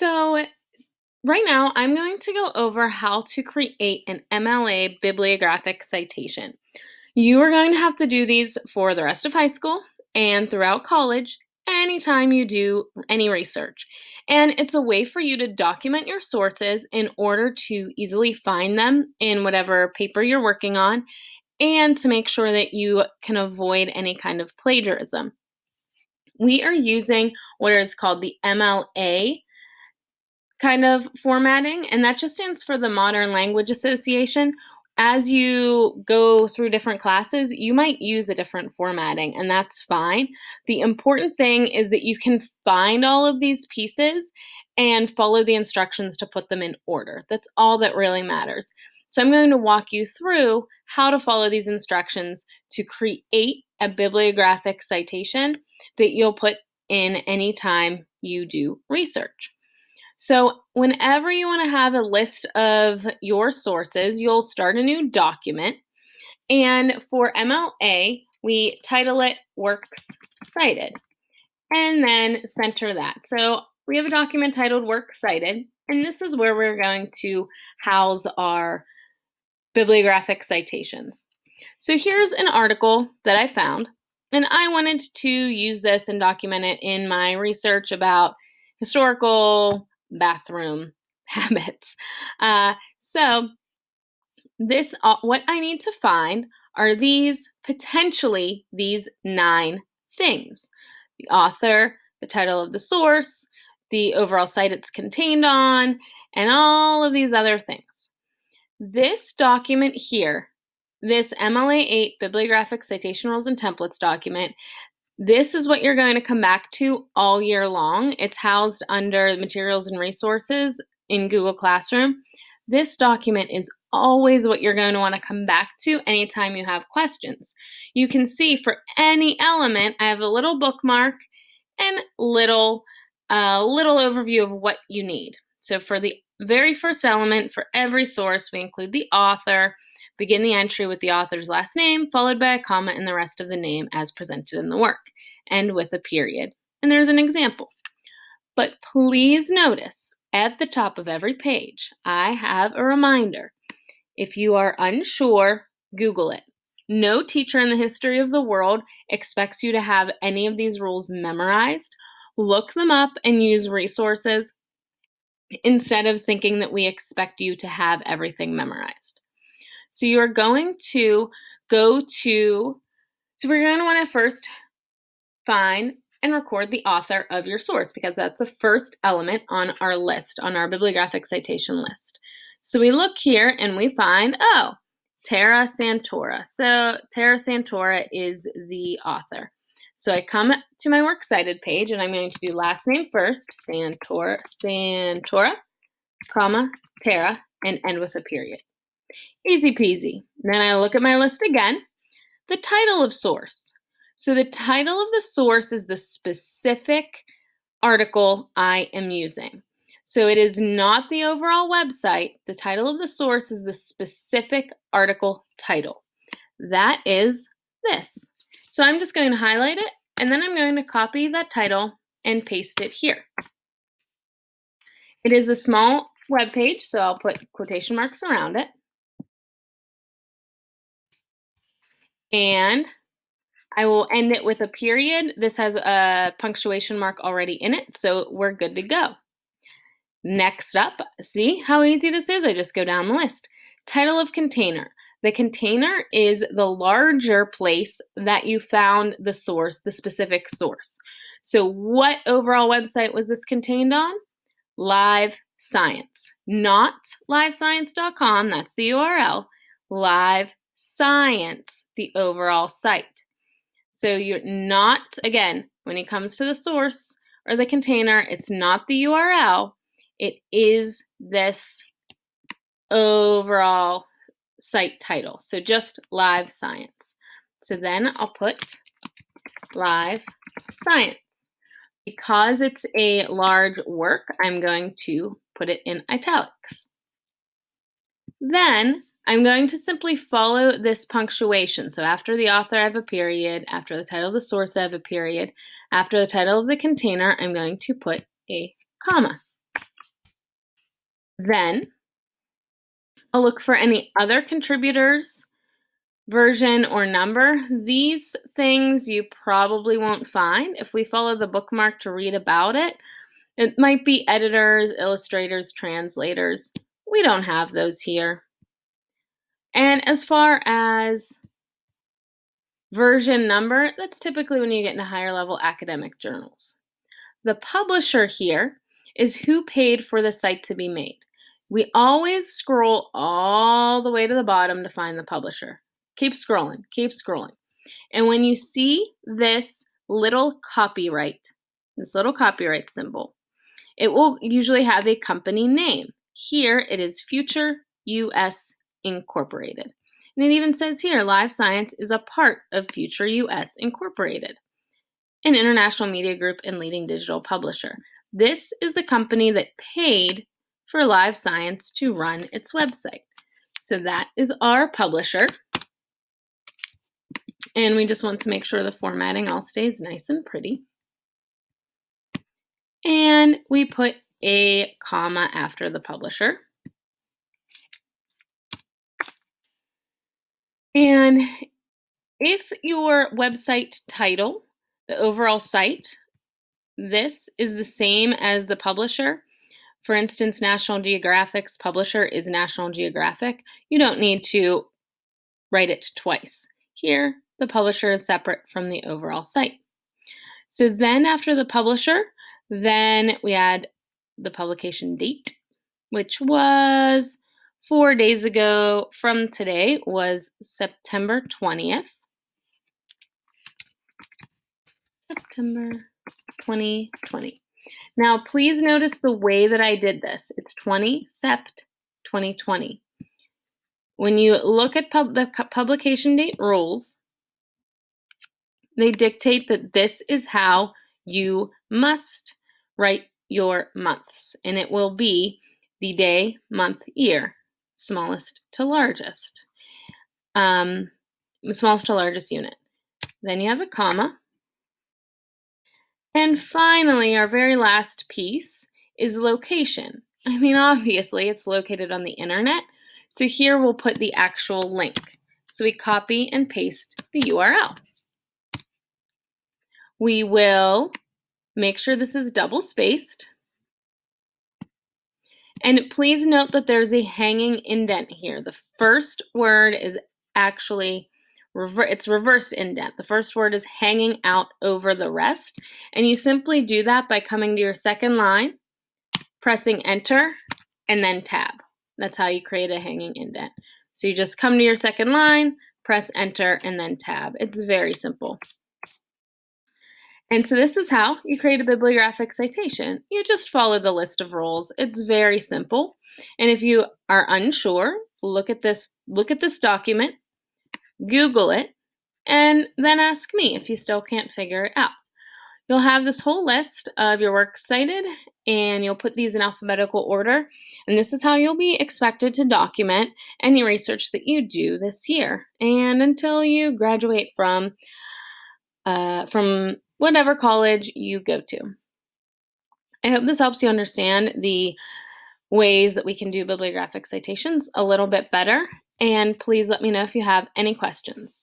So right now I'm going to go over how to create an MLA bibliographic citation. You are going to have to do these for the rest of high school and throughout college anytime you do any research. And it's a way for you to document your sources in order to easily find them in whatever paper you're working on and to make sure that you can avoid any kind of plagiarism. We are using what is called the MLA kind of formatting, and that just stands for the Modern Language Association. As you go through different classes, you might use a different formatting, and that's fine. The important thing is that you can find all of these pieces and follow the instructions to put them in order. That's all that really matters. So I'm going to walk you through how to follow these instructions to create a bibliographic citation that you'll put in anytime you do research. So whenever you want to have a list of your sources, you'll start a new document. And for MLA, we title it Works Cited and then center that. So we have a document titled Works Cited, and this is where we're going to house our bibliographic citations. So here's an article that I found, and I wanted to use this and document it in my research about historical bathroom habits. So what I need to find are potentially these 9 things: the author, the title of the source, the overall site it's contained on, and all of these other things. This document here, this MLA 8 Bibliographic Citation Rules and Templates document, this is what you're going to come back to all year long. It's housed under Materials and Resources in Google Classroom. This document is always what you're going to want to come back to anytime you have questions. You can see for any element, I have a little bookmark and little overview of what you need. So for the very first element, for every source, we include the author. Begin the entry with the author's last name, followed by a comma and the rest of the name as presented in the work, and with a period. And there's an example. But please notice, at the top of every page, I have a reminder. If you are unsure, Google it. No teacher in the history of the world expects you to have any of these rules memorized. Look them up and use resources instead of thinking that we expect you to have everything memorized. So you're going to we're going to want to first find and record the author of your source, because that's the first element on our list, on our bibliographic citation list. So we look here and we find, Tara Santora. So Tara Santora is the author. So I come to my Works Cited page and I'm going to do last name first, Santora, comma, Tara, and end with a period. Easy peasy. Then I look at my list again. The title of source. So the title of the source is the specific article I am using. So it is not the overall website. The title of the source is the specific article title. That is this. So I'm just going to highlight it, and then I'm going to copy that title and paste it here. It is a small web page, so I'll put quotation marks around it. And I will end it with a period. This has a punctuation mark already in it, so we're good to go. Next up, see how easy this is? I just go down the list. Title of container. The container is the larger place that you found the source, the specific source. So what overall website was this contained on? Live Science, not livescience.com, that's the URL. Live Science, the overall site. So you're not, again, when it comes to the source or the container, it's not the URL, it is this overall site title. So just Live Science. So then I'll put Live Science. Because it's a large work, I'm going to put it in italics. Then I'm going to simply follow this punctuation. So after the author, I have a period. After the title of the source, I have a period. After the title of the container, I'm going to put a comma. Then I'll look for any other contributors, version, or number. These things you probably won't find. If we follow the bookmark to read about it, it might be editors, illustrators, translators. We don't have those here. And as far as version number, that's typically when you get into higher level academic journals. The publisher here is who paid for the site to be made. We always scroll all the way to the bottom to find the publisher. Keep scrolling, keep scrolling. And when you see this little copyright symbol, it will usually have a company name. Here it is Future US Incorporated. And it even says here, Live Science is a part of Future US Incorporated, an international media group and leading digital publisher. This is the company that paid for Live Science to run its website. So that is our publisher. And we just want to make sure the formatting all stays nice and pretty. And we put a comma after the publisher. And if your website title, the overall site, this is the same as the publisher. For instance, National Geographic's publisher is National Geographic. You don't need to write it twice. Here, the publisher is separate from the overall site. So then after the publisher, then we add the publication date, which was 4 days ago from today, was September 20th. September 2020. Now, please notice the way that I did this. It's 20 Sept 2020. When you look at the publication date rules, they dictate that this is how you must write your months, and it will be the day, month, year, smallest to largest, smallest to largest unit. Then you have a comma. And finally, our very last piece is location. I mean, obviously, it's located on the internet. So here we'll put the actual link. So we copy and paste the URL. We will make sure this is double spaced. And please note that there's a hanging indent here. The first word is actually it's reversed indent. The first word is hanging out over the rest. And you simply do that by coming to your second line, pressing enter, and then tab. That's how you create a hanging indent. So you just come to your second line, press enter, and then tab. It's very simple. And so this is how you create a bibliographic citation. You just follow the list of rules. It's very simple. And if you are unsure, look at this document, Google it, and then ask me if you still can't figure it out. You'll have this whole list of your works cited, and you'll put these in alphabetical order. And this is how you'll be expected to document any research that you do this year, and until you graduate from whatever college you go to. I hope this helps you understand the ways that we can do bibliographic citations a little bit better, and please let me know if you have any questions.